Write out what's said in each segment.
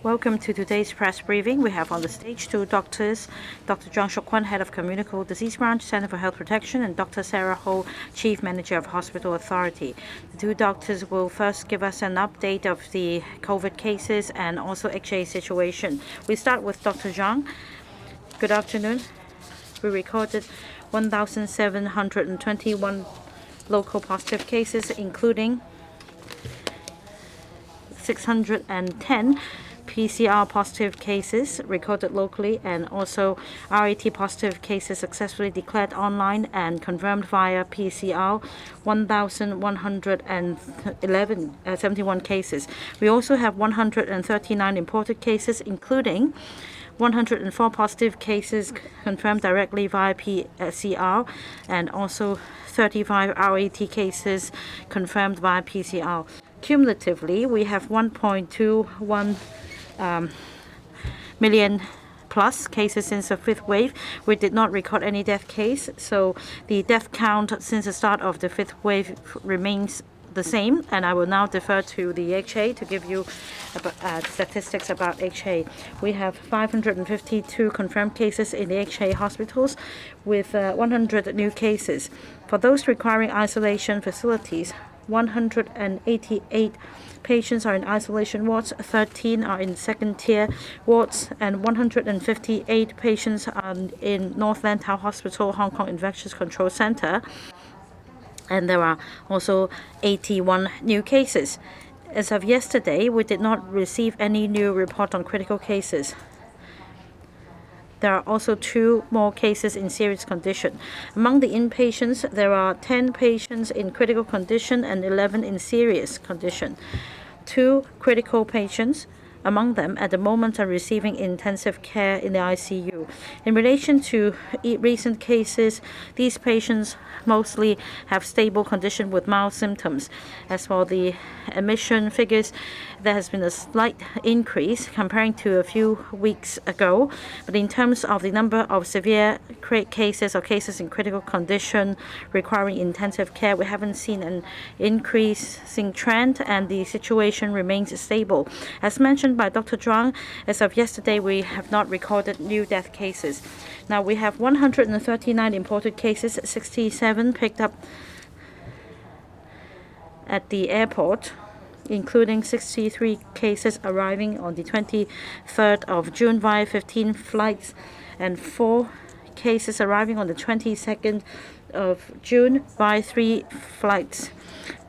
Welcome to today's press briefing. We have on the stage two doctors, Dr. Zhang Shukwan, Head of Communicable Disease Branch, Center for Health Protection, and Dr. Sarah Ho, Chief Manager of Hospital Authority. The two doctors will first give us an update of the COVID cases and also HA situation. We start with Dr. Zhang. Good afternoon. We recorded 1,721 local positive cases, including 610 PCR positive cases recorded locally, and also RAT positive cases successfully declared online and confirmed via PCR, 1,171 cases. We also have 139 imported cases, including 104 positive cases confirmed directly via PCR, and also 35 RAT cases confirmed via PCR. Cumulatively, we have 1.21 million plus cases since the fifth wave. We did not record any death case, so the death count since the start of the fifth wave remains the same. And I will now defer to the HA to give you statistics about HA. We have 552 confirmed cases in the HA hospitals with 100 new cases. For those requiring isolation facilities, 188 patients are in isolation wards, 13 are in second-tier wards, and 158 patients are in North Lantau Hospital, Hong Kong Infectious Control Center. And there are also 81 new cases. As of yesterday, we did not receive any new report on critical cases. There are also 2 more cases in serious condition. Among the inpatients, there are 10 patients in critical condition and 11 in serious condition. 2 critical patients among them at the moment are receiving intensive care in the ICU. In relation to recent cases, these patients mostly have stable condition with mild symptoms. As for the admission figures, there has been a slight increase comparing to a few weeks ago. But in terms of the number of severe cases or cases in critical condition requiring intensive care, we haven't seen an increasing trend, and the situation remains stable. As mentioned by Dr. Zhuang, as of yesterday, we have not recorded new death cases. Now we have 139 imported cases, 67 picked up at the airport, including 63 cases arriving on the 23rd of June via 15 flights and 4 cases arriving on the 22nd of June by 3 flights.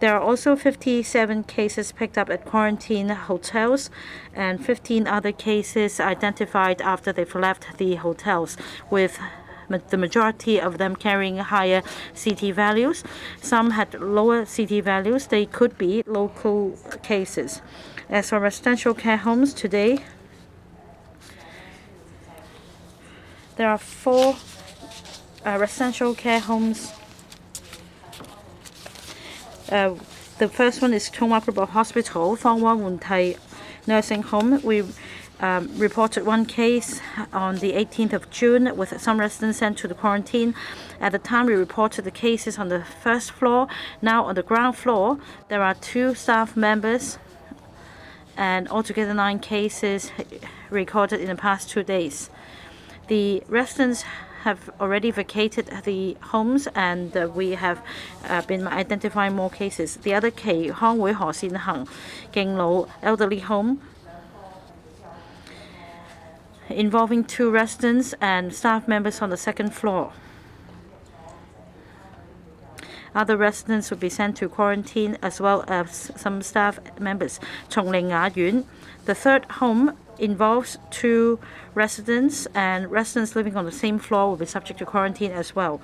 There are also 57 cases picked up at quarantine hotels and 15 other cases identified after they've left the hotels, with the majority of them carrying higher CT values. Some had lower CT values. They could be local cases. As for residential care homes, today there are 4 residential care homes. The first one is Chung Wah Group of Hospital, Fang Wah Wun Tai Nursing Home. We reported 1 case on the 18th of June with some residents sent to the quarantine. At the time, we reported the cases on the first floor. Now on the ground floor, there are 2 staff members, and altogether 9 cases recorded in the past 2 days. The residents have already vacated the homes, and we have been identifying more cases. The other case, Hong Wei Ho Sin Hang Ging Lo Elderly Home, involving 2 residents and staff members on the second floor. Other residents will be sent to quarantine, as well as some staff members. Chongling Ya Yun, the third home, involves 2 residents, and residents living on the same floor will be subject to quarantine as well.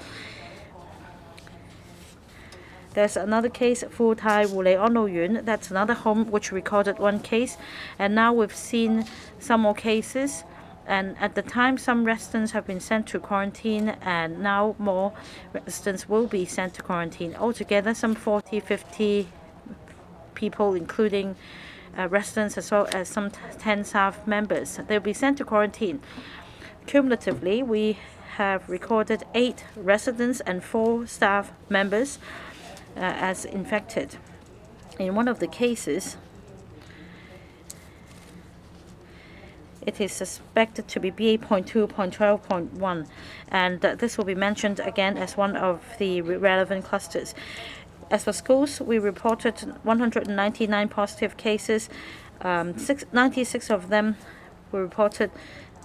There's another case, Fu Tai Wu Lei Ono Yun. That's another home which recorded 1 case, and now we've seen some more cases. And at the time, some residents have been sent to quarantine, and now more residents will be sent to quarantine. Altogether, some 40-50 people, including residents as well as some 10 staff members. They'll be sent to quarantine. Cumulatively, we have recorded 8 residents and 4 staff members as infected. In one of the cases, It is suspected to be BA.2.12.1, and this will be mentioned again as one of the relevant clusters. As for schools, we reported 199 positive cases. 96 of them were reported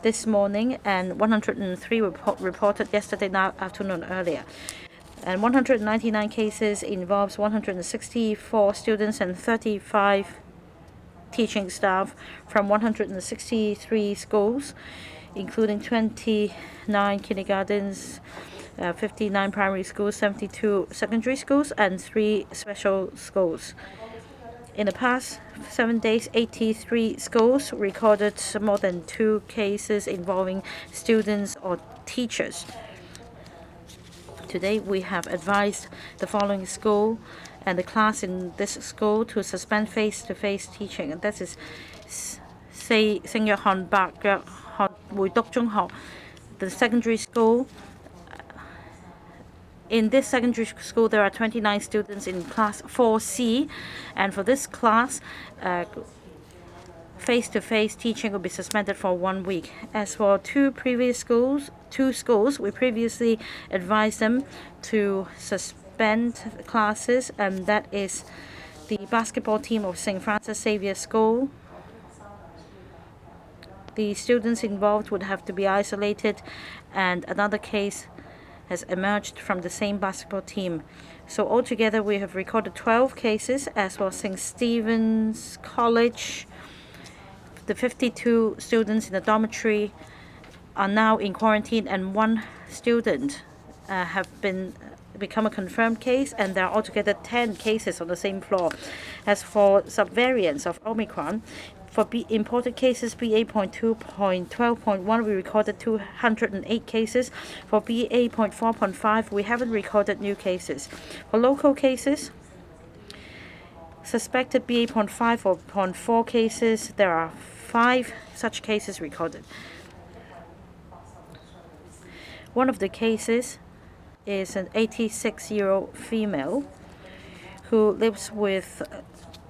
this morning, and 103 were reported yesterday afternoon earlier. And 199 cases involves 164 students and 35 teaching staff from 163 schools, including 29 kindergartens, 59 primary schools, 72 secondary schools, and 3 special schools. In the past 7 days, 83 schools recorded more than 2 cases involving students or teachers. Today, we have advised the following school and the class in this school to suspend face-to-face teaching. And that is 聖約翰白約翰會督中學, the secondary school. In this secondary school, there are 29 students in class 4C, and for this class, face-to-face teaching will be suspended for 1 week. As for two schools, we previously advised them to suspend classes, and that is the basketball team of St. Francis Xavier School. The students involved would have to be isolated, and another case has emerged from the same basketball team. So altogether, we have recorded 12 cases. As for St. Stephen's College, the 52 students in the dormitory are now in quarantine, and 1 student have become a confirmed case, and there are altogether 10 cases on the same floor. As for subvariants of Omicron, for imported cases BA.2.12.1, we recorded 208 cases. For BA.4.5, we haven't recorded new cases. For local cases, suspected BA.5 or .4 cases, there are 5 such cases recorded. One of the cases is an 86-year-old female who lives with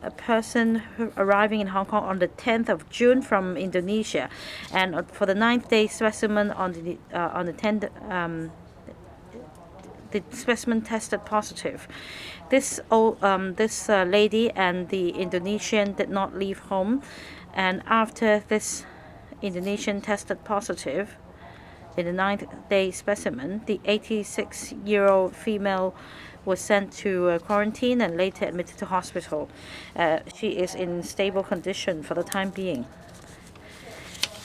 a person arriving in Hong Kong on the 10th of June from Indonesia, and for the 9th day specimen on the 10th, the specimen tested positive. This lady and the Indonesian did not leave home, and after this Indonesian tested positive in the 9th day specimen, the 86-year-old female was sent to quarantine and later admitted to hospital. She is in stable condition for the time being.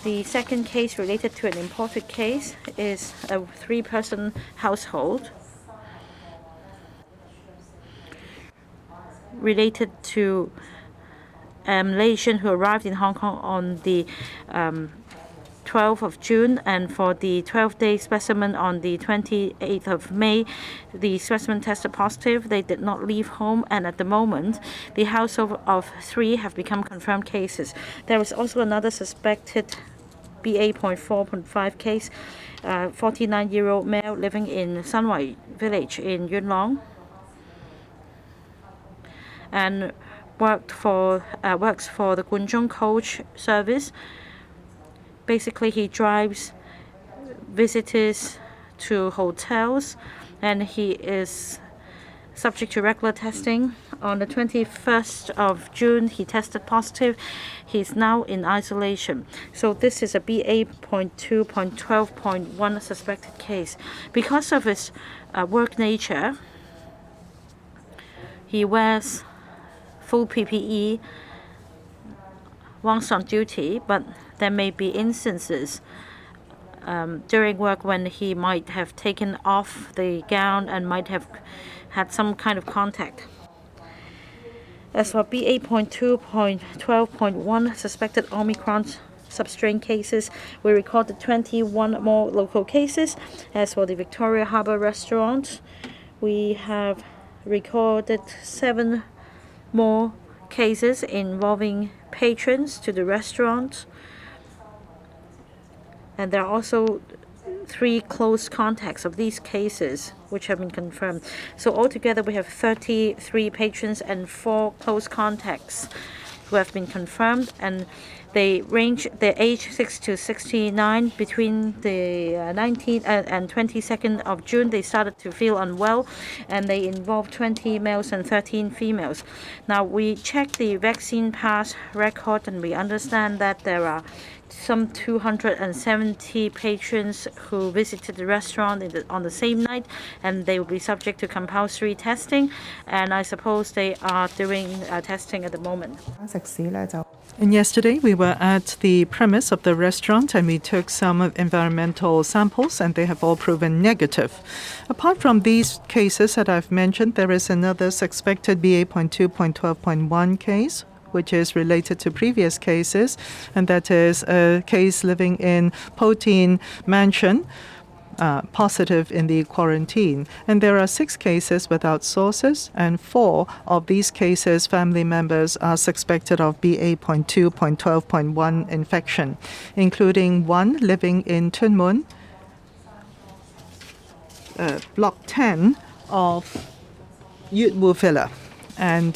The second case related to an imported case is a 3-person household related to a Malaysian who arrived in Hong Kong on the 12th of June, and for the 12th-day specimen on the 28th of May, the specimen tested positive. They did not leave home, and at the moment, the household of 3 have become confirmed cases. There is also another suspected BA.4.5 case, 49-year-old male living in Sunway Village in Yuen Long, and works for the Kwun Chung coach service. Basically, he drives visitors to hotels, and he is subject to regular testing. On the 21st of June, he tested positive. He is now in isolation. So this is a BA.2.12.1 suspected case. Because of his work nature, he wears full PPE whilst on duty, but there may be instances during work when he might have taken off the gown and might have had some kind of contact. As for BA.2.12.1 suspected Omicron substrain cases, we recorded 21 more local cases. As for the Victoria Harbour restaurant, we have recorded 7 more cases involving patrons to the restaurant, and there are also 3 close contacts of these cases which have been confirmed. So altogether, we have 33 patrons and 4 close contacts who have been confirmed, and They range the age 6 to 69. Between the 19th and 22nd of June, they started to feel unwell, and they involved 20 males and 13 females. Now, we checked the vaccine pass record, and we understand that there are some 270 patrons who visited the restaurant on the same night, and they will be subject to compulsory testing, and I suppose they are doing testing at the moment. And yesterday we were at the premise of the restaurant and we took some environmental samples and they have all proven negative. Apart from these cases that I've mentioned, there is another suspected BA.2.12.1 case, which is related to previous cases, and that is a case living in Potin Mansion, positive in the quarantine. And there are 6 cases without sources, and 4 of these cases, family members are suspected of BA.2.12.1 infection, including 1 living in Tuen Mun, Block 10 of Yut Wu Villa. And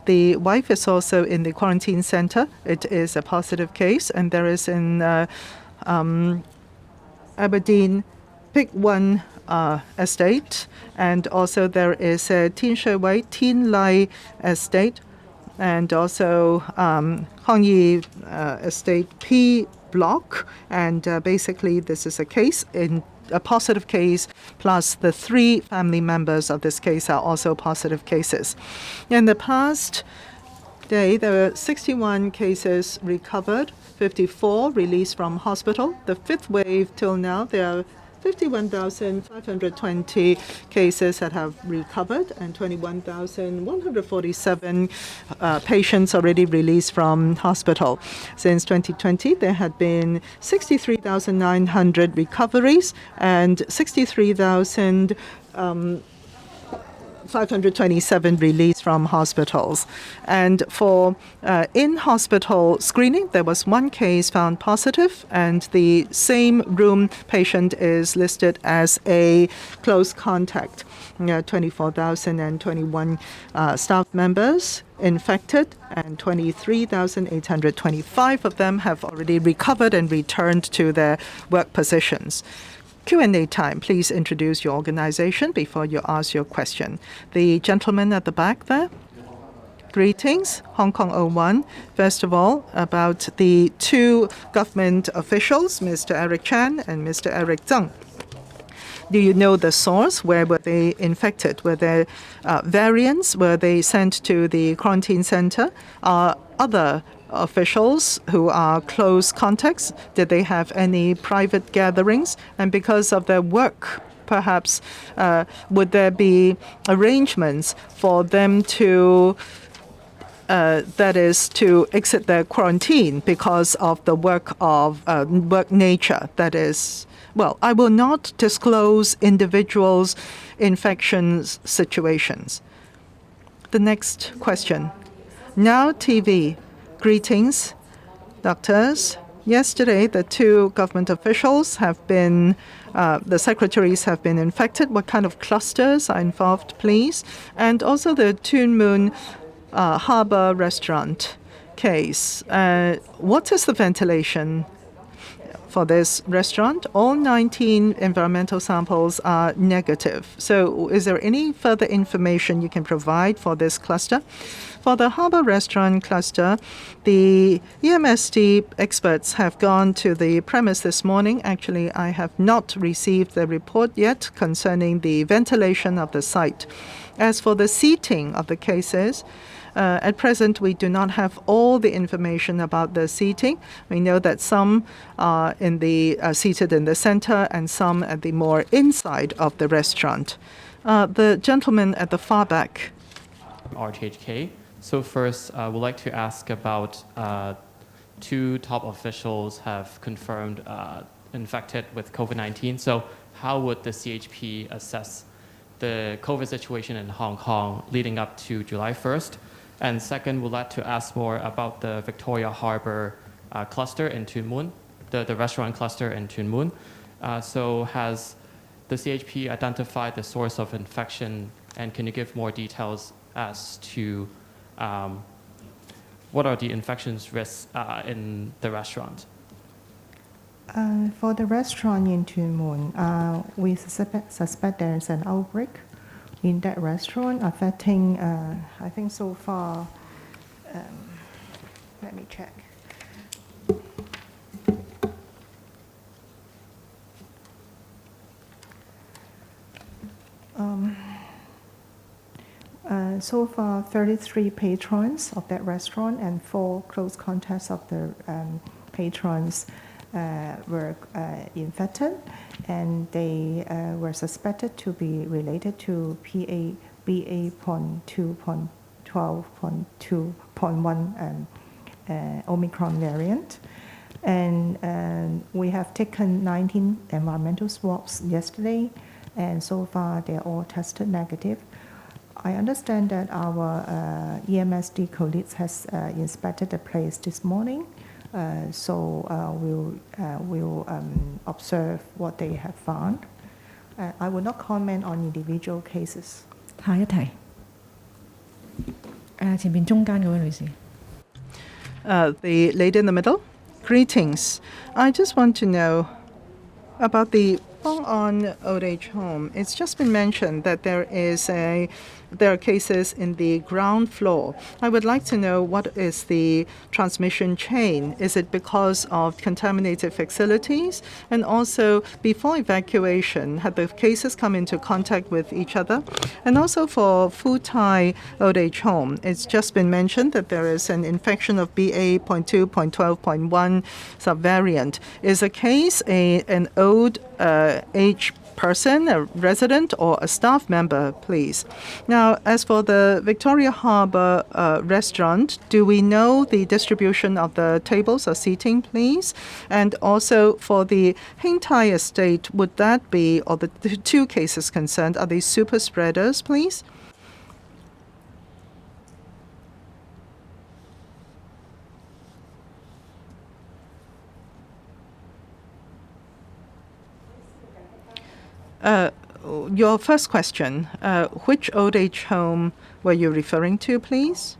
the wife is also in the quarantine center. It is a positive case, and there is in Aberdeen Pick One estate, and also there is a Tin Shui Wei Tin Lai estate, and also Hongyi estate P block, and basically this is a case in a positive case, plus the 3 family members of this case are also positive cases. In the past day, there were 61 cases recovered, 54 released from hospital. The 5th wave till now, there are 51,520 cases that have recovered and 21,147 patients already released from hospital. Since 2020, there had been 63,900 recoveries and 63,527 released from hospitals. And for in-hospital screening, there was 1 case found positive, and the same room patient is listed as a close contact. 24,021 staff members infected, and 23,825 of them have already recovered and returned to their work positions. Q&A time. Please introduce your organization before you ask your question. The gentleman at the back there. Greetings, Hong Kong 01. First of all, about the 2 government officials, Mr. Eric Chan and Mr. Eric Zheng. Do you know the source? Where were they infected? Were there variants? Were they sent to the quarantine center? Other officials who are close contacts, did they have any private gatherings? And because of their work, perhaps, would there be arrangements for them to that is to exit their quarantine because of the work nature? That is, well, I will not disclose individuals' infections situations. The next question. Now TV. Greetings, doctors. Yesterday, the 2 government officials have been, the secretaries have been infected. What kind of clusters are involved, please? And also the Tuen Mun Harbour restaurant case. What is the ventilation for this restaurant? All 19 environmental samples are negative. So is there any further information you can provide for this cluster? For the Harbour Restaurant cluster, the EMSD experts have gone to the premise this morning. Actually, I have not received the report yet concerning the ventilation of the site. As for the seating of the cases, at present, we do not have all the information about the seating. We know that some are seated in the center and some at the more inside of the restaurant. The gentleman at the far back. TMHK. So first, I would like to ask about 2 top officials have confirmed infected with COVID-19. So how would the CHP assess the COVID situation in Hong Kong leading up to July 1st? And second, we'd like to ask more about the Victoria Harbour cluster in Tuen Mun, the restaurant cluster in Tuen Mun. So has the CHP identified the source of infection, and can you give more details as to what are the infection risks in the restaurant? For the restaurant in Tuen Mun, we suspect there is an outbreak in that restaurant affecting, I think so far, let me check. So far, 33 patrons of that restaurant and 4 close contacts of the patrons were infected, and they were suspected to be related to BA.2.12.1 Omicron variant. And we have taken 19 environmental swabs yesterday, and so far they're all tested negative. I understand that our EMSD colleagues has inspected the place this morning, so we'll observe what they have found. I will not comment on individual cases. 下一題，前面中間嗰位女士。The lady in the middle. Greetings. I just want to know about the Pong-on Old Age Home. It's just been mentioned that there are cases in the ground floor. I would like to know what is the transmission chain. Is it because of contaminated facilities? And also, before evacuation, had the cases come into contact with each other? And also for Fu Tai Old Age Home, it's just been mentioned that there is an infection of BA.2.12.1 subvariant. Is a case an old age person, a resident, or a staff member, please? Now, as for the Victoria Harbour restaurant, do we know the distribution of the tables or seating, please? And also for the Hing Tai estate, would that be, or the 2 cases concerned, are they super spreaders, please? Your first question, which old age home were you referring to, please?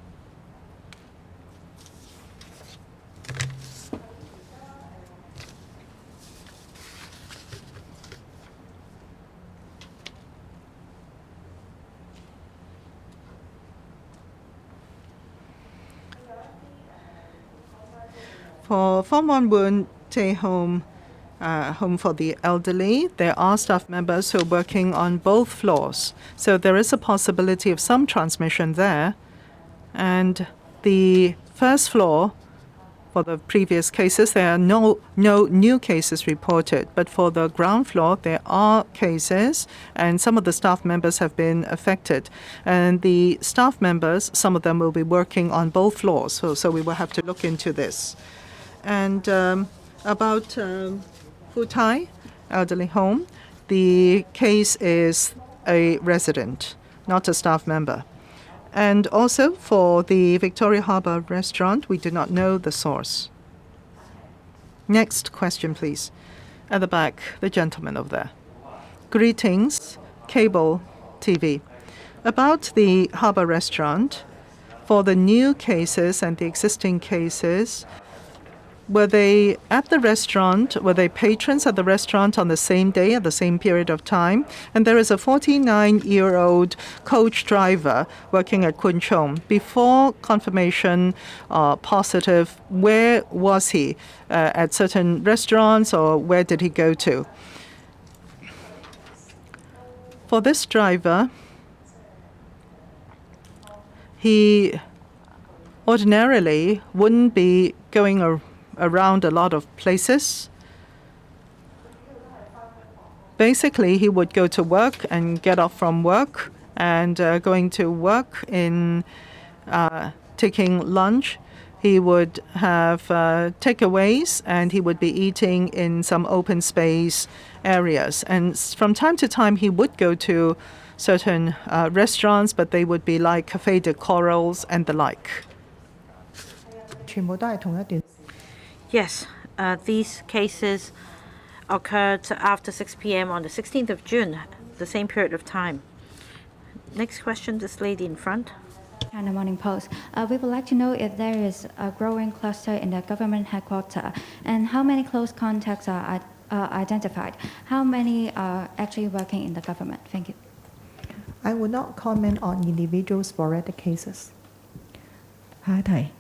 For Form 1 Woon Tae Home, home for the elderly, there are staff members who are working on both floors. So there is a possibility of some transmission there. And the first floor, for the previous cases, there are no new cases reported. But for the ground floor, there are cases, and some of the staff members have been affected. And the staff members, some of them will be working on both floors. So we will have to look into this. And about Fu Tai elderly home, the case is a resident, not a staff member. And also for the Victoria Harbour restaurant, we do not know the source. Next question, please. At the back, the gentleman over there. Greetings, Cable TV. About the Harbour restaurant, for the new cases and the existing cases, were they at the restaurant? Were they patrons at the restaurant on the same day at the same period of time? And there is a 49-year-old coach driver working at Kwun Chong. Before confirmation positive, where was he? At certain restaurants, or where did he go to? For this driver, he ordinarily wouldn't be going around a lot of places. Basically, he would go to work and get off from work, and going to work in taking lunch. He would have takeaways, and he would be eating in some open space areas. And from time to time, he would go to certain restaurants, but they would be like Café de Corals and the like. 全部都係同一段。 Yes, these cases occurred after 6 p.m. on the 16th of June, the same period of time. Next question, this lady in front. China Morning Post. We would like to know if there is a growing cluster in the government headquarters and how many close contacts are identified. How many are actually working in the government? Thank you. I will not comment on individual sporadic cases. 下一題。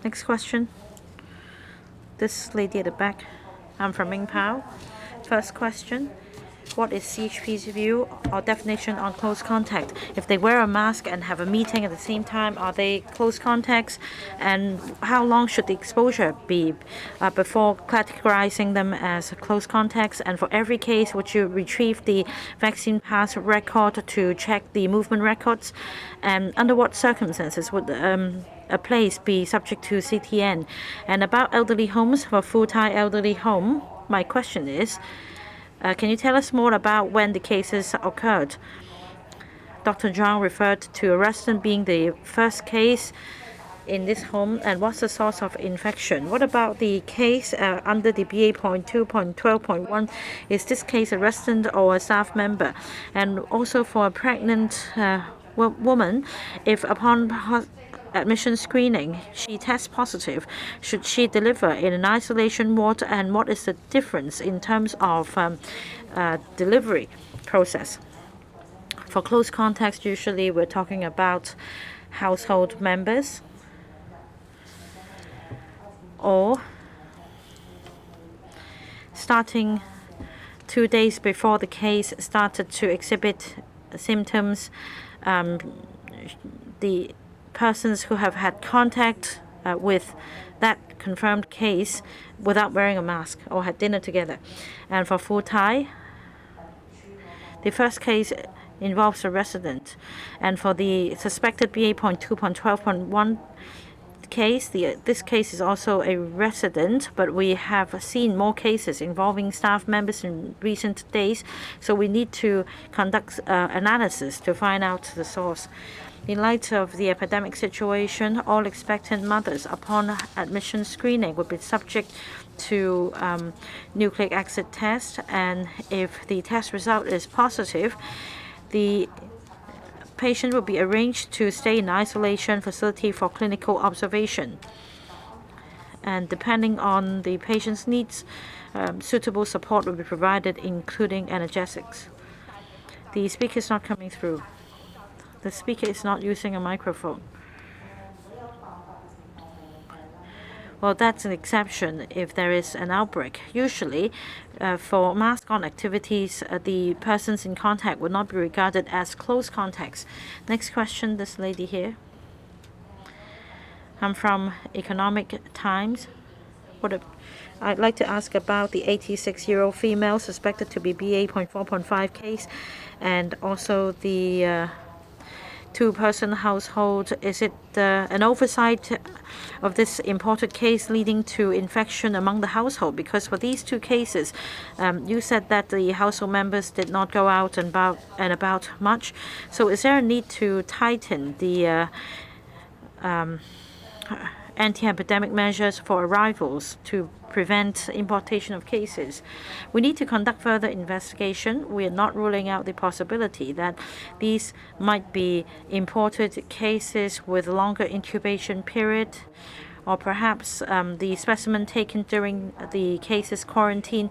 Next question. This lady at the back. I'm from Ming Pao. First question. What is CHP's view or definition on close contact? If they wear a mask and have a meeting at the same time, are they close contacts? And how long should the exposure be before categorizing them as close contacts? And for every case, would you retrieve the vaccine pass record to check the movement records? And under what circumstances would a place be subject to CTN? And about elderly homes, for full-time elderly home, my question is, can you tell us more about when the cases occurred? Dr. Zhang referred to a resident being the first case in this home, and what's the source of infection? What about the case under the BA.2.12.1? Is this case a resident or a staff member? And also for a pregnant woman, if upon admission screening she tests positive, should she deliver in an isolation ward, and what is the difference in terms of delivery process? For close contacts, usually we're talking about household members or starting 2 days before the case started to exhibit symptoms, the persons who have had contact with that confirmed case without wearing a mask or had dinner together. And for full Thai, the first case involves a resident. And for the suspected BA.2.12.1 case, this case is also a resident, but we have seen more cases involving staff members in recent days, so we need to conduct analysis to find out the source. In light of the epidemic situation, all expectant mothers upon admission screening would be subject to nucleic acid test, and if the test result is positive, the patient will be arranged to stay in isolation facility for clinical observation. And depending on the patient's needs, suitable support will be provided, including analgesics. The speaker is not coming through. The speaker is not using a microphone. Well, that's an exception if there is an outbreak. Usually, for mask-on activities, the persons in contact would not be regarded as close contacts. Next question, this lady here. I'm from Economic Times. I'd like to ask about the 86-year-old female suspected to be BA.4.5 case, and also the two-person household. Is it an oversight of this imported case leading to infection among the household? Because for these two cases, you said that the household members did not go out and about much. So is there a need to tighten the anti-epidemic measures for arrivals to prevent importation of cases? We need to conduct further investigation. We are not ruling out the possibility that these might be imported cases with longer incubation period, or perhaps the specimen taken during the case's quarantine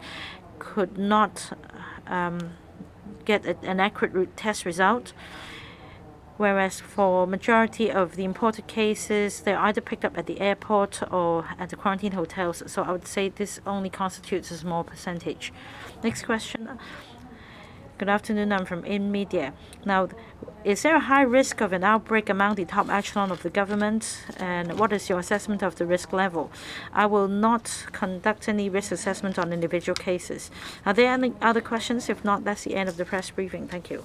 could not get an accurate test result. Whereas for majority of the imported cases, they're either picked up at the airport or at the quarantine hotels. So I would say this only constitutes a small percentage. Next question. Good afternoon, I'm from In Media. Now, is there a high risk of an outbreak among the top echelon of the government? And what is your assessment of the risk level? I will not conduct any risk assessment on individual cases. Are there any other questions? If not, that's the end of the press briefing. Thank you.